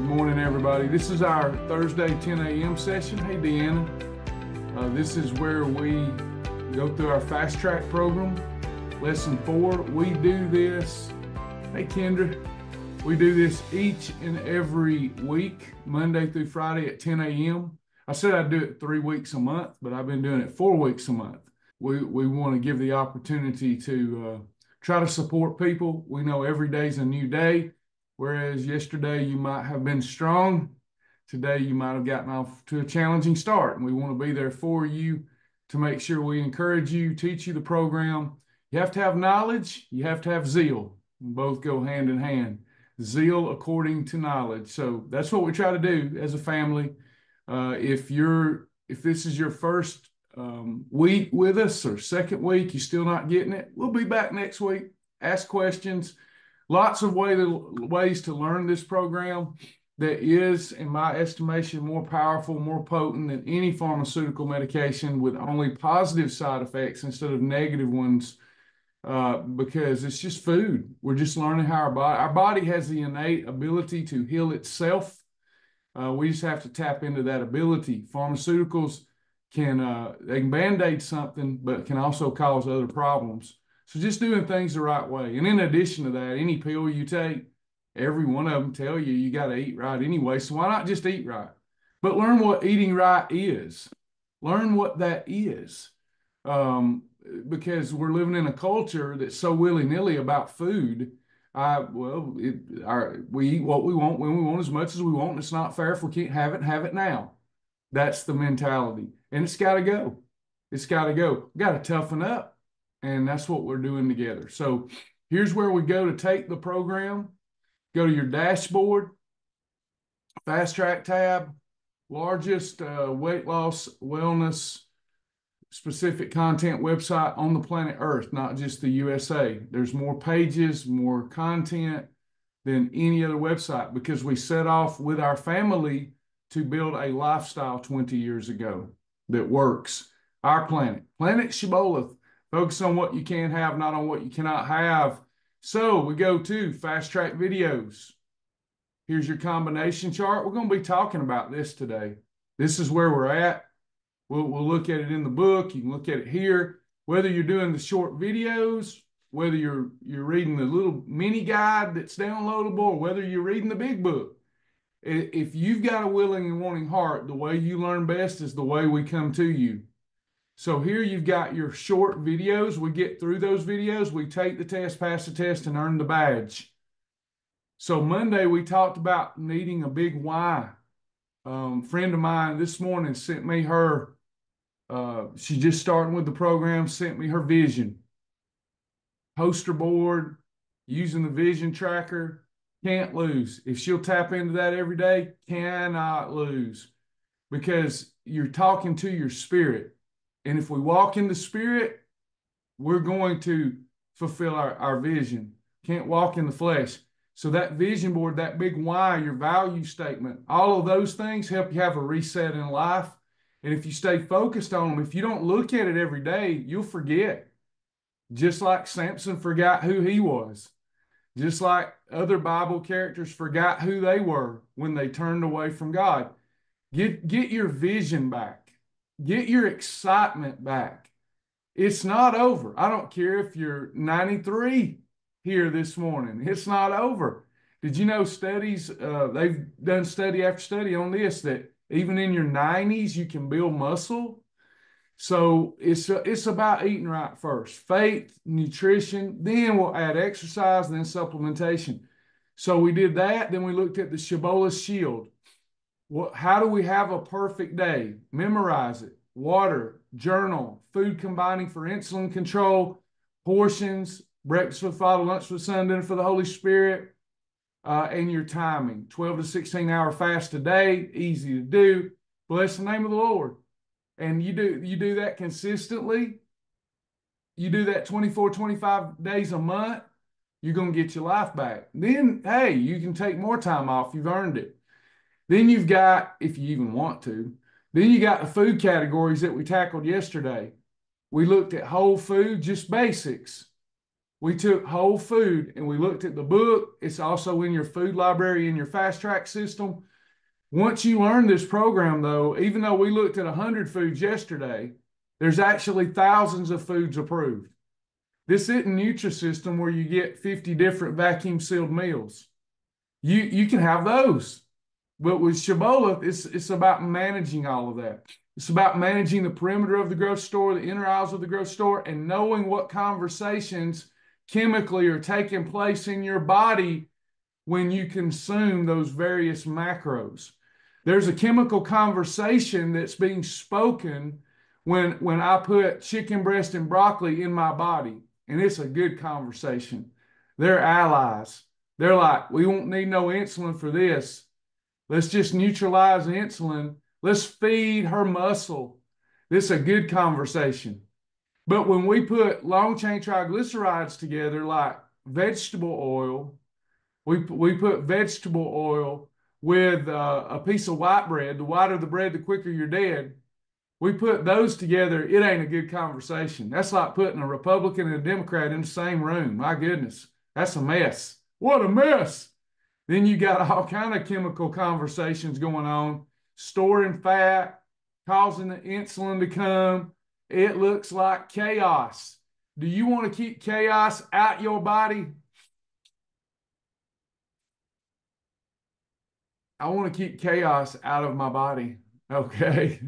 Good morning, everybody. This is our Thursday 10 a.m. session. Hey, Deanna. This is where we go through our FastTrack program. Lesson 4. We do this. Hey, Kendra. We do this each and every week, Monday through Friday at 10 a.m. I said I'd do it 3 weeks a month, but I've been doing it 4 weeks a month. We want to give the opportunity to try to support people. We know every day's a new day. Whereas yesterday you might have been strong, today you might have gotten off to a challenging start. And we want to be there for you to make sure we encourage you, teach you the program. You have to have knowledge, you have to have zeal. Both go hand in hand. Zeal according to knowledge. So that's what we try to do as a family. If this is your first week with us or second week, you're still not getting it, we'll be back next week. Ask questions. Lots of ways to learn this program that is, in my estimation, more powerful, more potent than any pharmaceutical medication with only positive side effects instead of negative ones, because it's just food. We're just learning how our body has the innate ability to heal itself. We just have to tap into that ability. Pharmaceuticals they can band-aid something, but can also cause other problems. So just doing things the right way. And in addition to that, any pill you take, every one of them tell you got to eat right anyway. So why not just eat right? But learn what eating right is. Learn what that is. Because we're living in a culture that's so willy-nilly about food. We eat what we want when we want as much as we want. And it's not fair if we can't have it now. That's the mentality. And it's got to go. It's got to go. We've got to toughen up. And that's what we're doing together. So here's where we go to take the program. Go to your dashboard, FastTrack tab, largest weight loss, wellness, specific content website on the planet Earth, not just the USA. There's more pages, more content than any other website because we set off with our family to build a lifestyle 20 years ago that works. Our planet Shibboleth. Focus on what you can have, not on what you cannot have. So we go to FastTrack videos. Here's your combination chart. We're going to be talking about this today. This is where we're at. We'll look at it in the book. You can look at it here. Whether you're doing the short videos, whether you're reading the little mini guide that's downloadable, or whether you're reading the big book. If you've got a willing and wanting heart, the way you learn best is the way we come to you. So here you've got your short videos. We get through those videos. We take the test, pass the test, and earn the badge. So Monday, we talked about needing a big why. Friend of mine this morning sent me her, she just starting with the program, sent me her vision. Poster board, using the vision tracker, can't lose. If she'll tap into that every day, cannot lose. Because you're talking to your spirit. And if we walk in the spirit, we're going to fulfill our vision. Can't walk in the flesh. So that vision board, that big why, your value statement, all of those things help you have a reset in life. And if you stay focused on them, if you don't look at it every day, you'll forget. Just like Samson forgot who he was. Just like other Bible characters forgot who they were when they turned away from God. Get your vision back. Get your excitement back. It's not over. I don't care if you're 93 here this morning. It's not over. Did you know studies, they've done study after study on this, that even in your 90s, you can build muscle. So it's about eating right first. Faith, nutrition, then we'll add exercise, then supplementation. So we did that. Then we looked at the Shibboleth shield. How do we have a perfect day? Memorize it. Water, journal, food combining for insulin control, portions, breakfast with Father, lunch with Son, dinner for the Holy Spirit, and your timing. 12 to 16 hour fast a day, easy to do. Bless the name of the Lord. And you do that consistently. You do that 24, 25 days a month, you're going to get your life back. Then, hey, you can take more time off. You've earned it. Then you've got, if you even want to, then you got the food categories that we tackled yesterday. We looked at whole food, just basics. We took whole food and we looked at the book. It's also in your food library in your FastTrack system. Once you learn this program, though, even though we looked at 100 foods yesterday, there's actually thousands of foods approved. This isn't Nutrisystem where you get 50 different vacuum sealed meals. You can have those. But with Shibboleth, it's about managing all of that. It's about managing the perimeter of the growth store, the inner aisles of the growth store, and knowing what conversations chemically are taking place in your body when you consume those various macros. There's a chemical conversation that's being spoken when I put chicken breast and broccoli in my body, and it's a good conversation. They're allies. They're like, we won't need no insulin for this. Let's just neutralize insulin. Let's feed her muscle. This is a good conversation. But when we put long-chain triglycerides together, like vegetable oil, we put vegetable oil with a piece of white bread. The whiter the bread, the quicker you're dead. We put those together, it ain't a good conversation. That's like putting a Republican and a Democrat in the same room. My goodness, that's a mess. What a mess. Then you got all kind of chemical conversations going on, storing fat, causing the insulin to come. It looks like chaos. Do you want to keep chaos out your body? I want to keep chaos out of my body. Okay.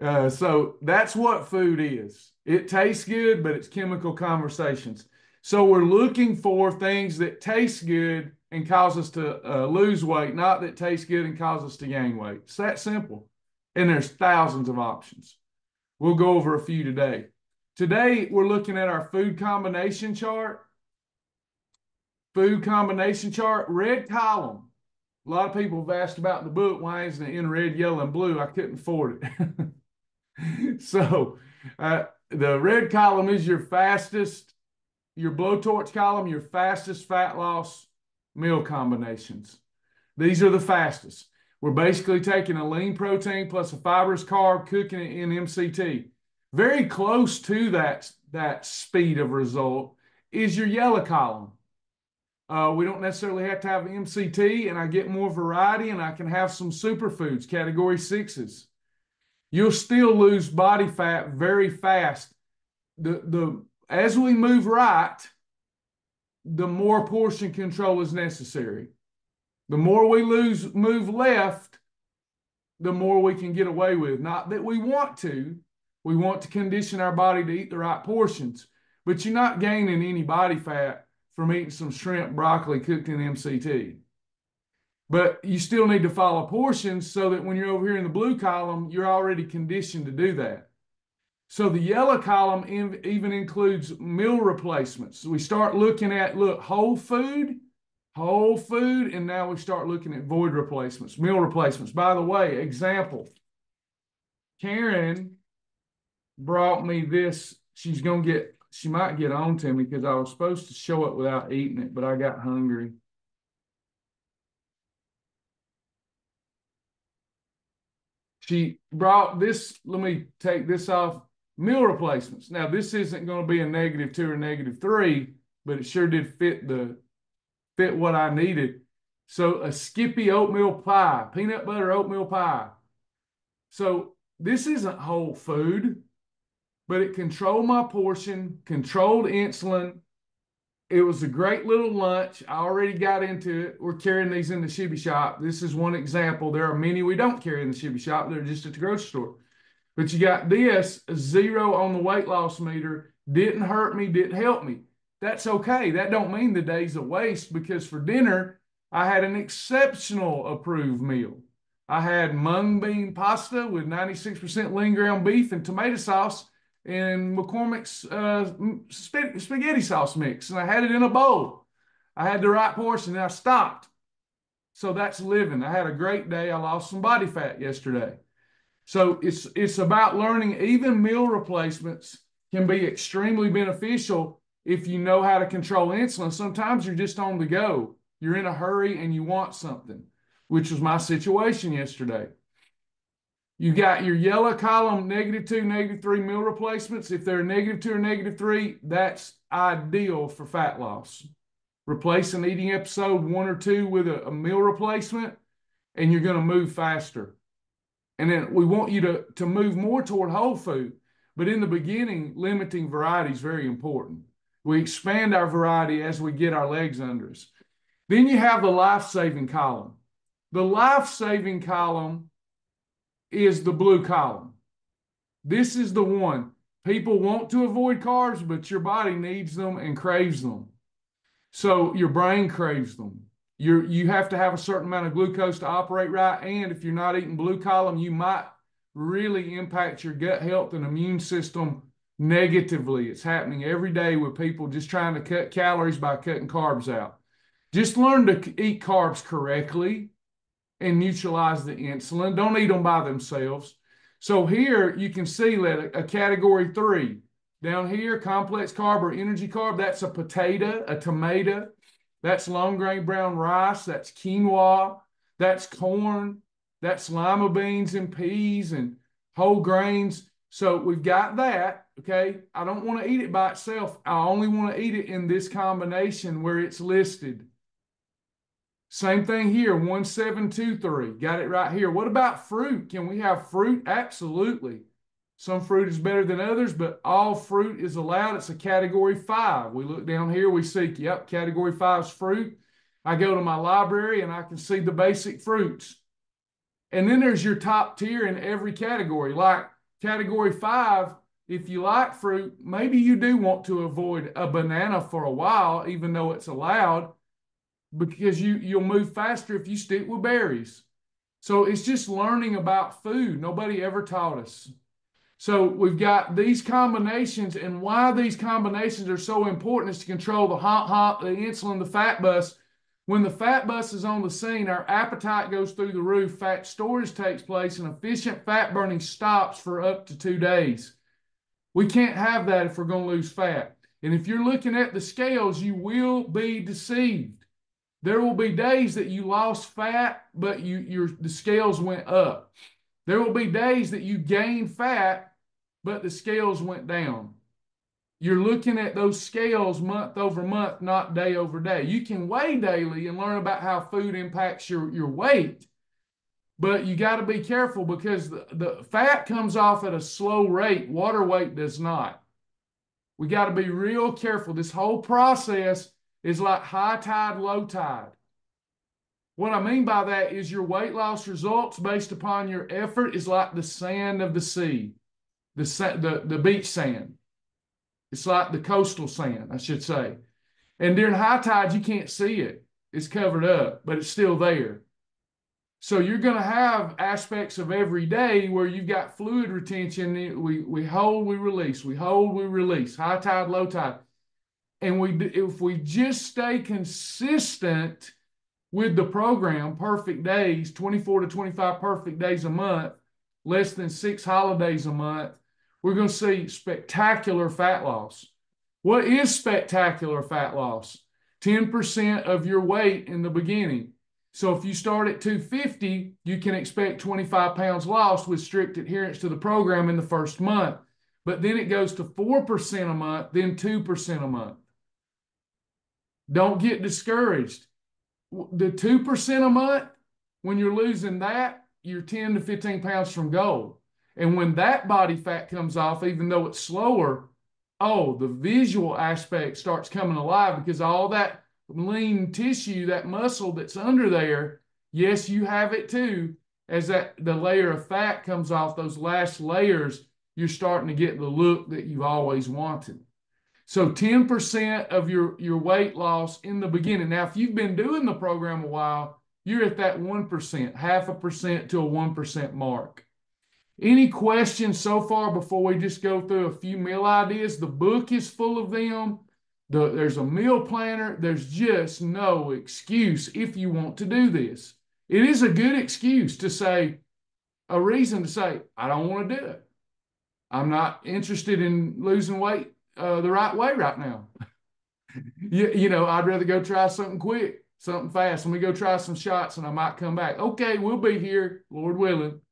So that's what food is. It tastes good, but it's chemical conversations. So we're looking for things that taste good and cause us to lose weight, not that taste good and cause us to gain weight. It's that simple. And there's thousands of options. We'll go over a few today. Today, we're looking at our food combination chart. Food combination chart, red column. A lot of people have asked about the book. Why isn't it in red, yellow, and blue? I couldn't afford it. So the red column is your fastest, your blowtorch column, your fastest fat loss meal combinations. These are the fastest. We're basically taking a lean protein plus a fibrous carb, cooking it in MCT. Very close to that speed of result is your yellow column. We don't necessarily have to have MCT, and I get more variety, and I can have some superfoods, category 6s. You'll still lose body fat very fast. As we move right, the more portion control is necessary. The more we move left, the more we can get away with. Not that we want to. We want to condition our body to eat the right portions, but you're not gaining any body fat from eating some shrimp, broccoli cooked in MCT. But you still need to follow portions so that when you're over here in the blue column, you're already conditioned to do that. So the yellow column even includes meal replacements. So we start looking at, whole food, and now we start looking at void replacements, meal replacements. By the way, example, Karen brought me this. She might get on to me because I was supposed to show it without eating it, but I got hungry. She brought this, let me take this off, meal replacements. Now, this isn't going to be a -2 or -3, but it sure did fit what I needed. So a Skippy oatmeal pie, peanut butter oatmeal pie. So this isn't whole food, but it controlled my portion, controlled insulin. It was a great little lunch. I already got into it. We're carrying these in the Shibby shop. This is one example. There are many we don't carry in the Shibby shop. They're just at the grocery store. But you got this, a 0 on the weight loss meter. Didn't hurt me, didn't help me. That's okay. That don't mean the day's a waste, because for dinner, I had an exceptional approved meal. I had mung bean pasta with 96% lean ground beef and tomato sauce and McCormick's spaghetti sauce mix, and I had it in a bowl. I had the right portion, and I stopped. So that's living. I had a great day. I lost some body fat yesterday. So it's about learning. Even meal replacements can be extremely beneficial if you know how to control insulin. Sometimes you're just on the go. You're in a hurry and you want something, which was my situation yesterday. You got your yellow column, -2, -3 meal replacements. If they're -2 or -3, that's ideal for fat loss. Replace an eating episode 1 or 2 with a meal replacement, and you're going to move faster. And then we want you to move more toward whole food. But in the beginning, limiting variety is very important. We expand our variety as we get our legs under us. Then you have the life-saving column. The life-saving column is the blue column. This is the one. People want to avoid carbs, but your body needs them and craves them. So your brain craves them. You have to have a certain amount of glucose to operate right. And if you're not eating blue column, you might really impact your gut health and immune system negatively. It's happening every day with people just trying to cut calories by cutting carbs out. Just learn to eat carbs correctly and neutralize the insulin. Don't eat them by themselves. So here you can see that a category 3. Down here, complex carb or energy carb, that's a potato, a tomato. That's long grain brown rice. That's quinoa. That's corn. That's lima beans and peas and whole grains. So we've got that, okay? I don't want to eat it by itself. I only want to eat it in this combination where it's listed. Same thing here, 1723. Got it right here. What about fruit? Can we have fruit? Absolutely. Some fruit is better than others, but all fruit is allowed. It's a category 5. We look down here, we see, yep, category 5 is fruit. I go to my library and I can see the basic fruits. And then there's your top tier in every category. Like category 5, if you like fruit, maybe you do want to avoid a banana for a while, even though it's allowed, because you'll move faster if you stick with berries. So it's just learning about food. Nobody ever taught us. So we've got these combinations, and why these combinations are so important is to control the the insulin, the fat bus. When the fat bus is on the scene, our appetite goes through the roof, fat storage takes place, and efficient fat burning stops for up to 2 days. We can't have that if we're going to lose fat. And if you're looking at the scales, you will be deceived. There will be days that you lost fat, but the scales went up. There will be days that you gained fat, but the scales went down. You're looking at those scales month over month, not day over day. You can weigh daily and learn about how food impacts your weight, but you got to be careful because the fat comes off at a slow rate. Water weight does not. We got to be real careful. This whole process is like high tide, low tide. What I mean by that is your weight loss results based upon your effort is like the sand of the sea, the beach sand. It's like the coastal sand, I should say. And during high tides, you can't see it. It's covered up, but it's still there. So you're going to have aspects of every day where you've got fluid retention. We hold, we release. We hold, we release. High tide, low tide. And if we just stay consistent with the program, perfect days, 24 to 25 perfect days a month, less than 6 holidays a month, we're going to see spectacular fat loss. What is spectacular fat loss? 10% of your weight in the beginning. So if you start at 250, you can expect 25 pounds lost with strict adherence to the program in the first month. But then it goes to 4% a month, then 2% a month. Don't get discouraged. The 2% a month, when you're losing that, you're 10 to 15 pounds from goal. And when that body fat comes off, even though it's slower, the visual aspect starts coming alive because all that lean tissue, that muscle that's under there, yes, you have it too. As the layer of fat comes off, those last layers, you're starting to get the look that you've always wanted. So 10% of your weight loss in the beginning. Now, if you've been doing the program a while, you're at that 1%, 0.5% to a 1% mark. Any questions so far before we just go through a few meal ideas? The book is full of them. There's a meal planner. There's just no excuse if you want to do this. It is a good excuse to say, a reason to say, I don't want to do it. I'm not interested in losing weight the right way right now. I'd rather go try something quick, something fast. Let me go try some shots and I might come back. Okay, we'll be here, Lord willing.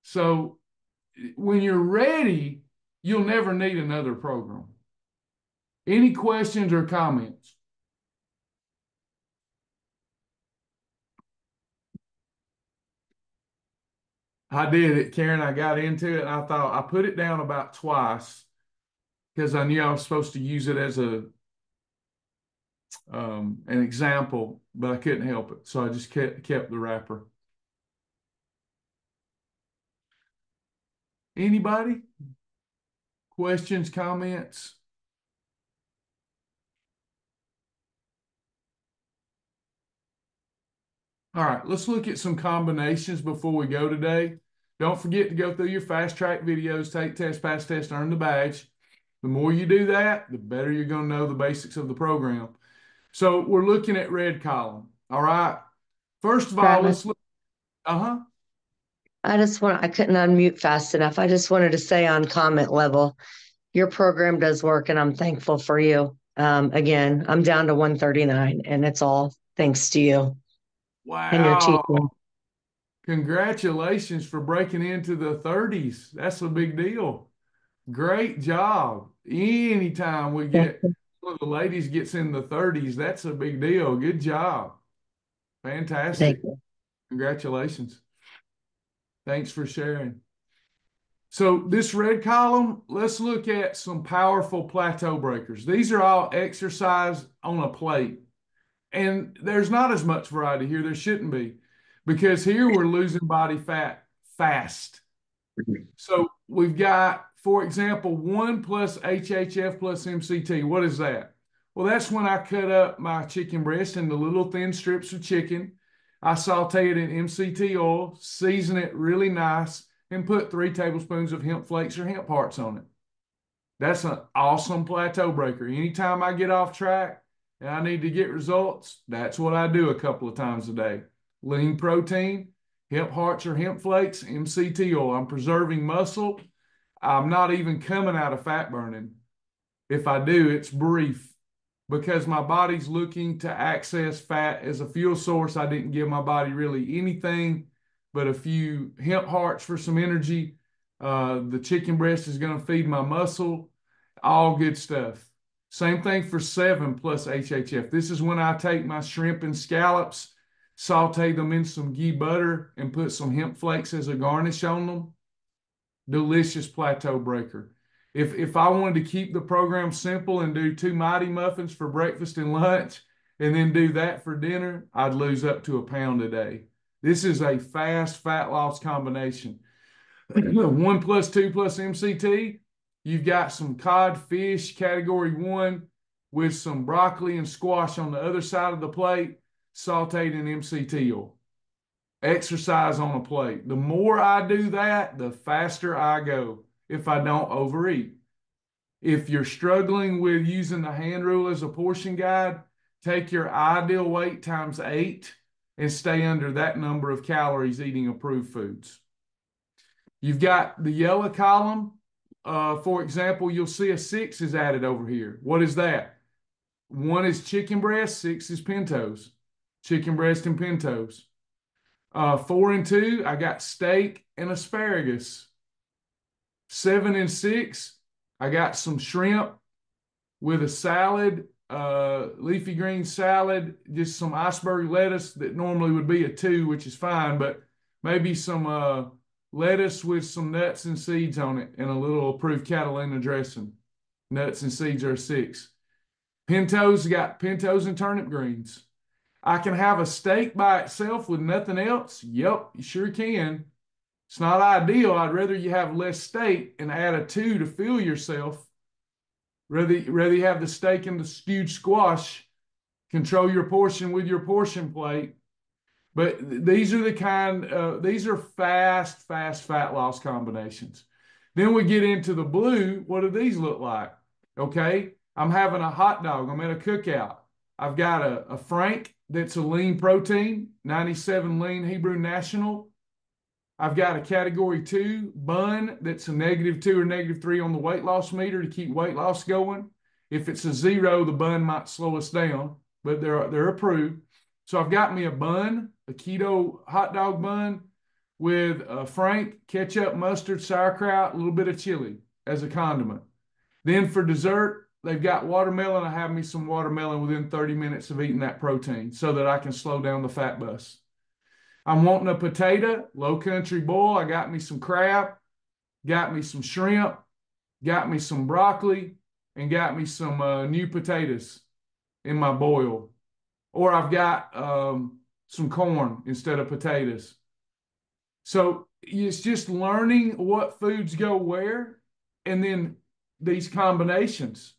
So when you're ready, you'll never need another program. Any questions or comments? I did it, Karen. I got into it and I thought I put it down about twice because I knew I was supposed to use it as an example, but I couldn't help it. So I just kept the wrapper. Anybody? Questions, comments? All right, let's look at some combinations before we go today. Don't forget to go through your FastTrack videos, take test, pass test, earn the badge. The more you do that, the better you're going to know the basics of the program. So we're looking at red column. All right. First of all, Travis, let's look. Uh-huh. I couldn't unmute fast enough. I just wanted to say on comment level, your program does work and I'm thankful for you. Again, I'm down to 139 and it's all thanks to you and your Wow. teaching. Congratulations for breaking into the 30s. That's a big deal. Great job. Anytime we Thank get you. one of the ladies gets in the 30s, that's a big deal. Good job. Thank Fantastic. you. Congratulations. Thanks for sharing. So this red column, let's look at some powerful plateau breakers. These are all exercise on a plate. And there's not as much variety here. There shouldn't be, because here we're losing body fat fast. So we've got, for example, 1 plus HHF plus MCT. What is that? Well, that's when I cut up my chicken breast into little thin strips of chicken. I saute it in MCT oil, season it really nice, and put 3 tablespoons of hemp flakes or hemp hearts on it. That's an awesome plateau breaker. Anytime I get off track and I need to get results, that's what I do a couple of times a day. Lean protein, hemp hearts or hemp flakes, MCT oil. I'm preserving muscle. I'm not even coming out of fat burning. If I do, it's brief because my body's looking to access fat as a fuel source. I didn't give my body really anything but a few hemp hearts for some energy. The chicken breast is going to feed my muscle. All good stuff. Same thing for 7 plus HHF. This is when I take my shrimp and scallops, saute them in some ghee butter, and put some hemp flakes as a garnish on them. Delicious plateau breaker. If I wanted to keep the program simple and do 2 mighty muffins for breakfast and lunch, and then do that for dinner, I'd lose up to 1 pound a day. This is a fast fat loss combination. 1 plus 2 plus MCT, you've got some cod fish category 1 with some broccoli and squash on the other side of the plate, sauteed in MCT oil. Exercise on a plate. The more I do that, the faster I go if I don't overeat. If you're struggling with using the hand rule as a portion guide, take your ideal weight times 8 and stay under that number of calories eating approved foods. You've got the yellow column. For example, you'll see a 6 is added over here. What is that? 1 is chicken breast, 6 is pintos. Chicken breast and pintos. 4 and 2, I got steak and asparagus. 7 and 6, I got some shrimp with a salad, leafy green salad, just some iceberg lettuce that normally would be a 2, which is fine, but maybe some lettuce with some nuts and seeds on it and a little approved Catalina dressing. Nuts and seeds are a 6. Pintos, got pintos and turnip greens. I can have a steak by itself with nothing else. Yep, you sure can. It's not ideal. I'd rather you have less steak and add a 2 to fill yourself. Rather you have the steak and the stewed squash. Control your portion with your portion plate. But these are fast fat loss combinations. Then we get into the blue. What do these look like? Okay, I'm having a hot dog. I'm at a cookout. I've got a Frank that's a lean protein, 97 lean Hebrew National. I've got a category 2 bun that's a -2 or -3 on the weight loss meter to keep weight loss going. If it's a 0, the bun might slow us down, but they're approved. So I've got me a bun, a keto hot dog bun with Frank, ketchup, mustard, sauerkraut, a little bit of chili as a condiment. Then for dessert, they've got watermelon. I have me some watermelon within 30 minutes of eating that protein so that I can slow down the fat bus. I'm wanting a potato, low country boil. I got me some crab, got me some shrimp, got me some broccoli, and got me some new potatoes in my boil. Or I've got some corn instead of potatoes. So it's just learning what foods go where, and then these combinations,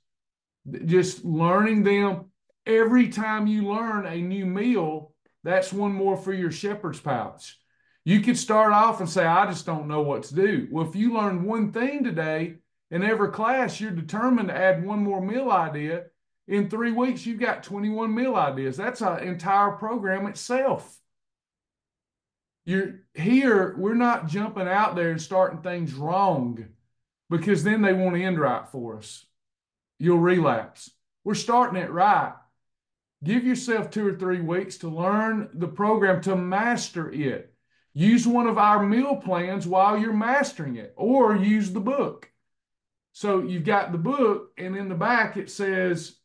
just learning them. Every time you learn a new meal, that's one more for your shepherd's pouch. You could start off and say, I just don't know what to do. Well, if you learn one thing today, in every class, you're determined to add one more meal idea. In 3 weeks, you've got 21 meal ideas. That's an entire program itself. We're not jumping out there and starting things wrong, because then they won't end right for us. You'll relapse. We're starting it right. Give yourself 2 or 3 weeks to learn the program, to master it. Use one of our meal plans while you're mastering it, or use the book. So you've got the book, and in the back it says,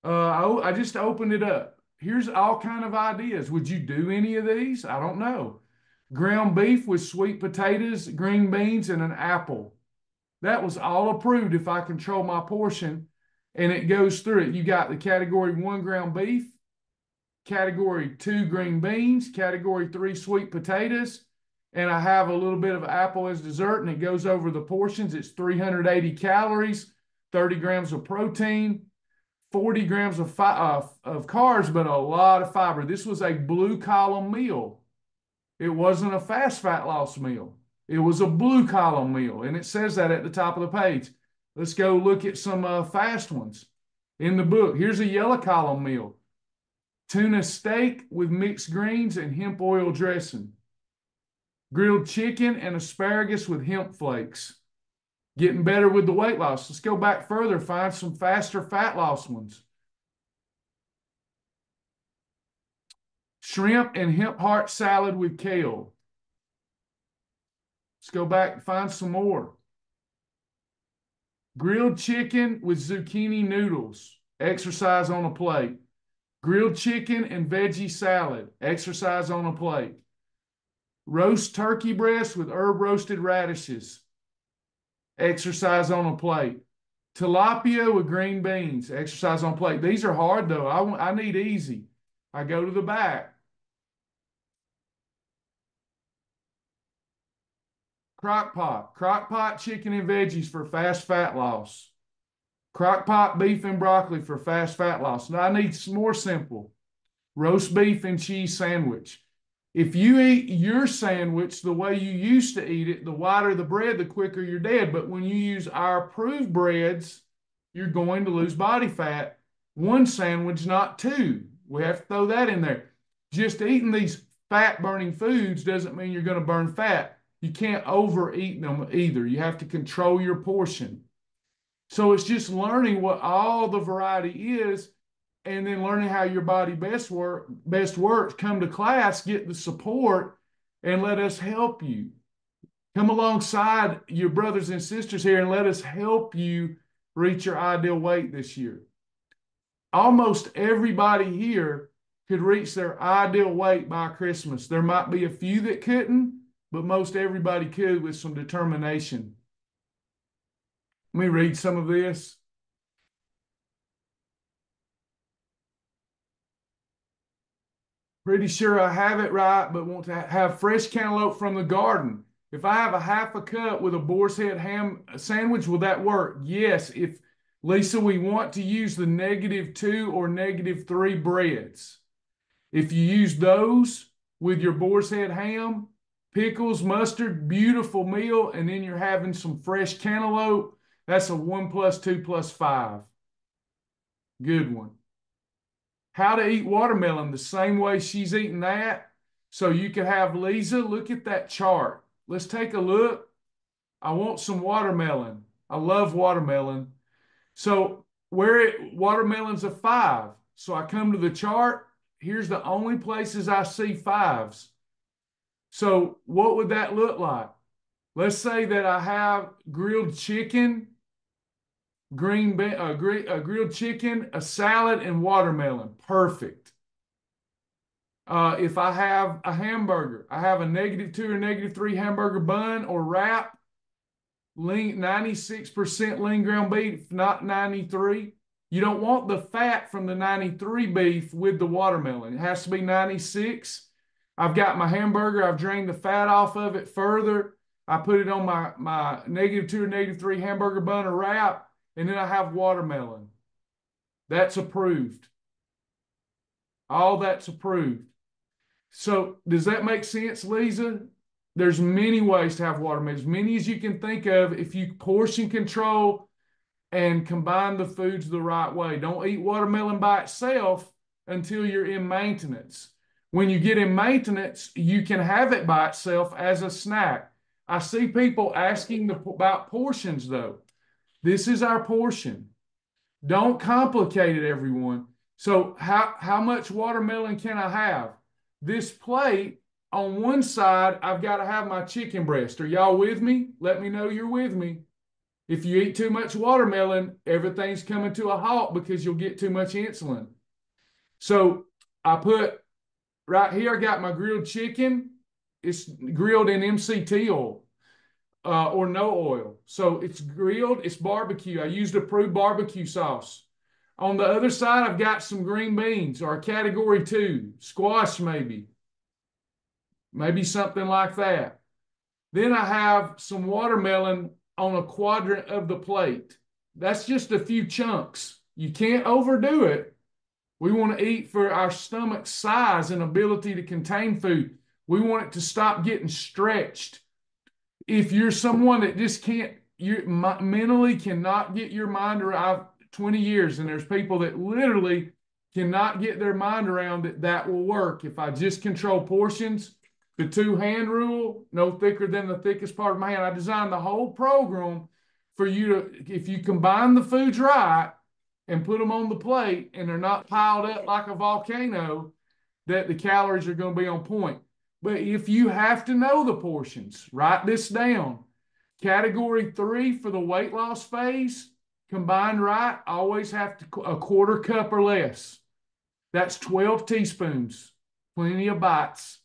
I just opened it up. Here's all kind of ideas. Would you do any of these? I don't know. Ground beef with sweet potatoes, green beans, and an apple. That was all approved if I control my portion, and it goes through it. You got the category 1 ground beef, category 2 green beans, category 3 sweet potatoes, and I have a little bit of apple as dessert, and it goes over the portions. It's 380 calories, 30 grams of protein, 40 grams of carbs, but a lot of fiber. This was a blue column meal. It wasn't a fast fat loss meal. It was a blue column meal, and it says that at the top of the page. Let's go look at some fast ones in the book. Here's a yellow column meal. Tuna steak with mixed greens and hemp oil dressing. Grilled chicken and asparagus with hemp flakes. Getting better with the weight loss. Let's go back further, find some faster fat loss ones. Shrimp and hemp heart salad with kale. Let's go back and find some more. Grilled chicken with zucchini noodles. Exercise on a plate. Grilled chicken and veggie salad. Exercise on a plate. Roast turkey breast with herb roasted radishes. Exercise on a plate. Tilapia with green beans. Exercise on a plate. These are hard though. I need easy. I go to the back. Crock pot chicken and veggies for fast fat loss. Crock pot beef and broccoli for fast fat loss. Now I need some more simple. Roast beef and cheese sandwich. If you eat your sandwich the way you used to eat it, the whiter the bread, the quicker you're dead. But when you use our approved breads, you're going to lose body fat. One sandwich, not two. We have to throw that in there. Just eating these fat-burning foods doesn't mean you're going to burn fat. You can't overeat them either. You have to control your portion. So it's just learning what all the variety is, and then learning how your body best works. Come to class, get the support, and let us help you. Come alongside your brothers and sisters here and let us help you reach your ideal weight this year. Almost everybody here could reach their ideal weight by Christmas. There might be a few that couldn't, but most everybody could with some determination. Let me read some of this. Pretty sure I have it right, but want to have fresh cantaloupe from the garden. If I have a half a cup with a boar's head ham sandwich, will that work? Yes. If, Lisa, we want to use the -2 or -3 breads. If you use those with your boar's head ham, pickles, mustard, beautiful meal, and then you're having some fresh cantaloupe, that's a 1 + 2 + 5. Good one. How to eat watermelon the same way she's eating that. So you could have Lisa look at that chart. Let's take a look. I want some watermelon. I love watermelon. So watermelon's a 5. So I come to the chart. Here's the only places I see 5s. So what would that look like? Let's say that I have grilled chicken, grilled chicken, a salad, and watermelon. Perfect. If I have a hamburger, I have a -2 or -3 hamburger bun or wrap, 96% lean ground beef, not 93. You don't want the fat from the 93 beef with the watermelon. It has to be 96. I've got my hamburger. I've drained the fat off of it further. I put it on my -2 or -3 hamburger bun or wrap, and then I have watermelon. That's approved. All that's approved. So does that make sense, Lisa? There's many ways to have watermelon, as many as you can think of if you portion control and combine the foods the right way. Don't eat watermelon by itself until you're in maintenance. When you get in maintenance, you can have it by itself as a snack. I see people asking about portions, though. This is our portion. Don't complicate it, everyone. So how much watermelon can I have? This plate, on one side, I've got to have my chicken breast. Are y'all with me? Let me know you're with me. If you eat too much watermelon, everything's coming to a halt because you'll get too much insulin. So I put right here, I got my grilled chicken. It's grilled in MCT oil or no oil. So it's grilled, it's barbecue. I used approved barbecue sauce. On the other side, I've got some green beans or a category 2, squash maybe something like that. Then I have some watermelon on a quadrant of the plate. That's just a few chunks. You can't overdo it. We want to eat for our stomach size and ability to contain food. We want it to stop getting stretched. If you're someone that just can't, you mentally cannot get your mind around, 20 years, and there's people that literally cannot get their mind around that that will work. If I just control portions, the 2-hand rule, no thicker than the thickest part of my hand. I designed the whole program for you to, if you combine the foods right and put them on the plate and they're not piled up like a volcano, that the calories are going to be on point. But if you have to know the portions, write this down. Category 3 for the weight loss phase, combined right, always have to a 1/4 cup or less. That's 12 teaspoons, plenty of bites.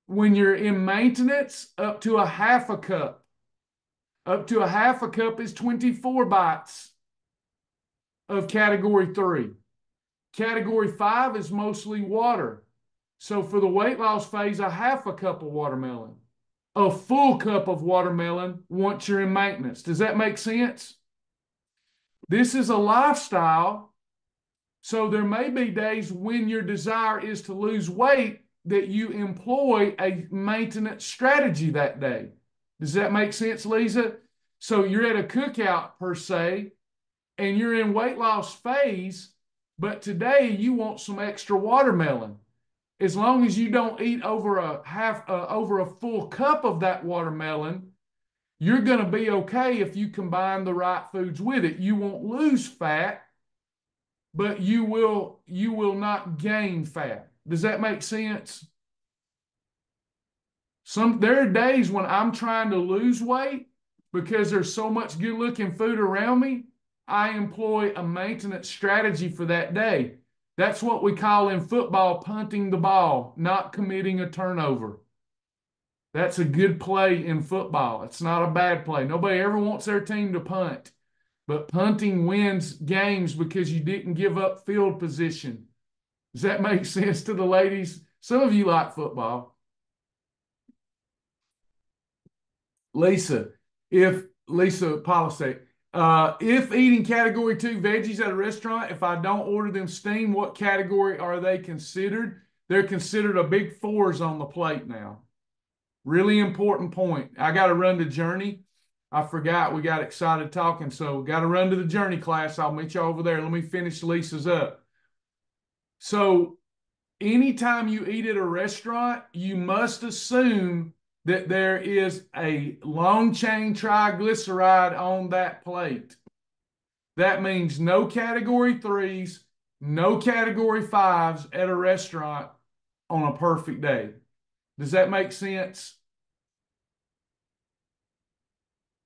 When you're in maintenance, up to a 1/2 cup. Up to a 1/2 cup is 24 bites of category 3. Category 5 is mostly water. So for the weight loss phase, a 1/2 cup of watermelon. A full cup of watermelon once you're in maintenance. Does that make sense? This is a lifestyle. So there may be days when your desire is to lose weight that you employ a maintenance strategy that day. Does that make sense, Lisa? So you're at a cookout per se, and you're in weight loss phase, but today you want some extra watermelon. As long as you don't eat over a full cup of that watermelon, you're going to be okay if you combine the right foods with it. You won't lose fat, but you will not gain fat. Does that make sense? There are days when I'm trying to lose weight because there's so much good looking food around me. I employ a maintenance strategy for that day. That's what we call in football punting the ball, not committing a turnover. That's a good play in football. It's not a bad play. Nobody ever wants their team to punt, but punting wins games because you didn't give up field position. Does that make sense to the ladies? Some of you like football. Lisa policy. If eating category 2 veggies at a restaurant, if I don't order them steamed, what category are they considered? They're considered a big 4s on the plate now. Really important point. I got to run the journey. I forgot we got excited talking, so got to run to the journey class. I'll meet you over there. Let me finish Lisa's up. So anytime you eat at a restaurant, you must assume that there is a long chain triglyceride on that plate. That means no category 3s, no category 5s at a restaurant on a perfect day. Does that make sense?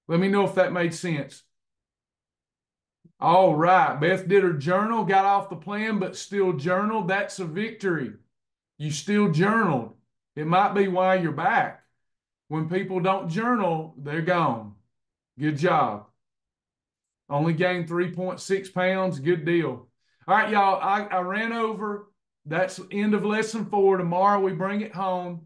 Let me know if that made sense. All right. Beth did her journal, got off the plan, but still journaled. That's a victory. You still journaled. It might be why you're back. When people don't journal, they're gone. Good job. Only gained 3.6 pounds. Good deal. All right, y'all. I ran over. That's the end of lesson 4. Tomorrow we bring it home.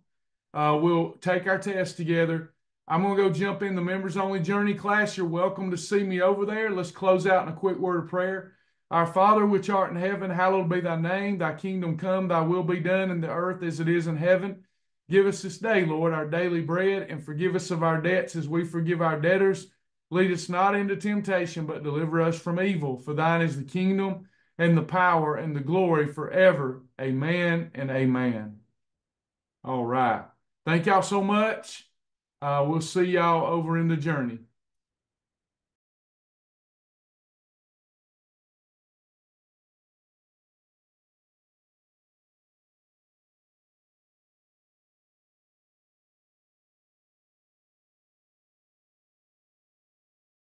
We'll take our test together. I'm going to go jump in the members only journey class. You're welcome to see me over there. Let's close out in a quick word of prayer. Our Father, which art in heaven, hallowed be thy name. Thy kingdom come, thy will be done in the earth as it is in heaven. Give us this day, Lord, our daily bread, and forgive us of our debts as we forgive our debtors. Lead us not into temptation, but deliver us from evil. For thine is the kingdom and the power and the glory forever. Amen and amen. All right. Thank y'all so much. We'll see y'all over in the journey.